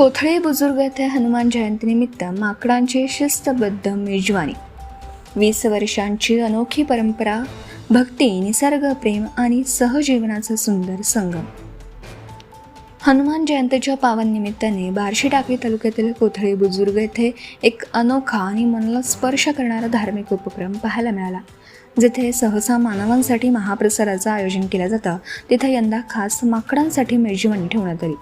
कोथळे बुजुर्ग येथे हनुमान जयंतीनिमित्त माकडांची शिस्तबद्ध मेजवानी. 20 वर्षांची अनोखी परंपरा, भक्ती, निसर्ग प्रेम आणि सहजीवनाचा सुंदर संगम. हनुमान जयंतीच्या पावन निमित्ताने बार्शी टाकळी तालुक्यातील कोथळे बुजुर्ग येथे एक अनोखा आणि मनाला स्पर्श करणारा धार्मिक उपक्रम पाहायला मिळाला. जिथे सहसा मानवांसाठी महाप्रसादाचं आयोजन केलं जातं, तिथे यंदा खास माकडांसाठी मेजवानी ठेवण्यात आली.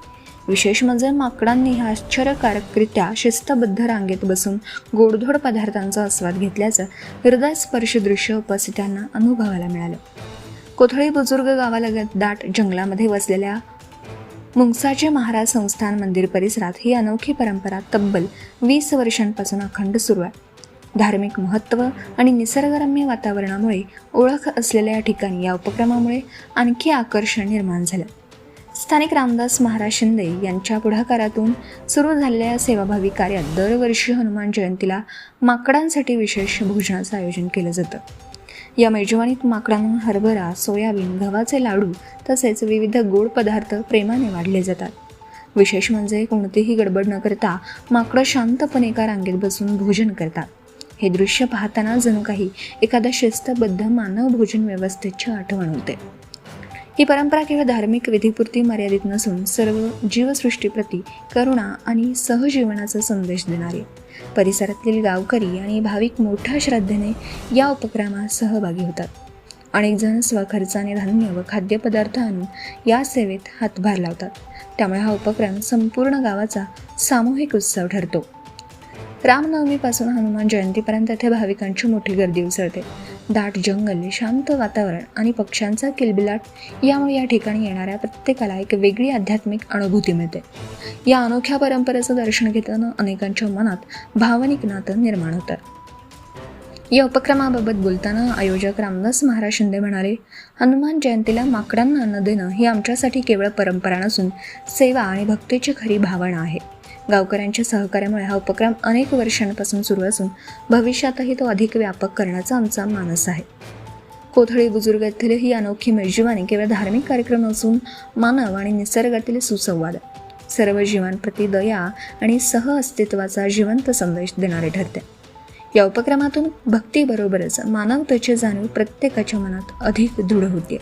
विशेष म्हणजे माकडांनी आश्चर्यकारकरित्या शिस्तबद्ध रांगेत बसून गोडधोड पदार्थांचा आस्वाद घेतल्याचं हृदयस्पर्शी दृश्य उपस्थितांना अनुभवायला मिळालं. कोथळे बुजुर्ग गावालगत दाट जंगलामध्ये वसलेल्या मुंगसाचे महाराज संस्थान मंदिर परिसरात ही अनोखी परंपरा तब्बल 20 वर्षांपासून अखंड सुरू आहे. धार्मिक महत्त्व आणि निसर्गरम्य वातावरणामुळे ओळख असलेल्या या ठिकाणी या उपक्रमामुळे आणखी आकर्षण निर्माण झालं. स्थानिक रामदास महाराज शिंदे यांच्या पुढाकारातून सुरू झालेल्या सेवाभावी कार्यात दरवर्षी हनुमान जयंतीला माकडांसाठी विशेष भोजनाचं आयोजन केलं जातं. या मेजवानीत माकडांना हरभरा, सोयाबीन, गव्हाचे लाडू तसेच विविध गोड पदार्थ प्रेमाने वाढले जातात. विशेष म्हणजे कोणतीही गडबड न करता माकडं शांतपणे एका रांगेत बसून भोजन करतात. हे दृश्य पाहताना जणू काही एखाद्या शिस्तबद्ध मानव भोजन व्यवस्थेची आठवण होते. ही परंपरा केवळ धार्मिक विधीपुरती मर्यादित नसून सर्व जीवसृष्टीप्रती करुणा आणि सहजीवनाचा संदेश देणारी. परिसरातील गावकरी आणि भाविक मोठ्या श्रद्धेने या उपक्रमात सहभागी होतात. अनेक जण स्वखर्चाने धान्य व खाद्यपदार्थ आणून या सेवेत हातभार लावतात. त्यामुळे हा उपक्रम संपूर्ण गावाचा सामूहिक उत्सव ठरतो. रामनवमीपासून हनुमान जयंतीपर्यंत येथे भाविकांची मोठी गर्दी उसळते. दाट जंगल, शांत वातावरण आणि पक्ष्यांचा किलबिलाट यामुळे या ठिकाणी येणाऱ्या प्रत्येकाला एक वेगळी आध्यात्मिक अनुभूती मिळते. या अनोख्या परंपरेचं दर्शन घेताना अनेकांच्या मनात भावनिक नातं निर्माण होतं. या उपक्रमाबाबत बोलताना आयोजक रामदास महाराज शिंदे म्हणाले, हनुमान जयंतीला माकडांना अन्न देणं ही आमच्यासाठी केवळ परंपरा नसून सेवा आणि भक्तीची खरी भावना आहे. गावकऱ्यांच्या सहकार्यामुळे हा उपक्रम अनेक वर्षांपासून सुरू असून भविष्यातही तो अधिक व्यापक करण्याचा आमचा मानस आहे. कोथळे बुजुर्ग येथील ही अनोखी मेजवानी केवळ धार्मिक कार्यक्रम नसून मानव आणि निसर्गातील सुसंवाद, सर्व जीवांप्रती दया आणि सहअस्तित्वाचा जिवंत संदेश देणारे ठरते. या उपक्रमातून भक्तीबरोबरच मानवतेची जाणीव प्रत्येकाच्या मनात अधिक दृढ होते.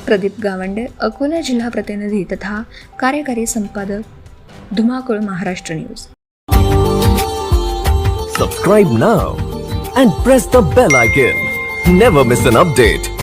प्रदीप गावंडे, अकोला जिल्हा प्रतिनिधी तथा कार्यकारी संपादक, धुमाकूळ, Maharashtra news. Subscribe now and press the bell icon. Never miss an update.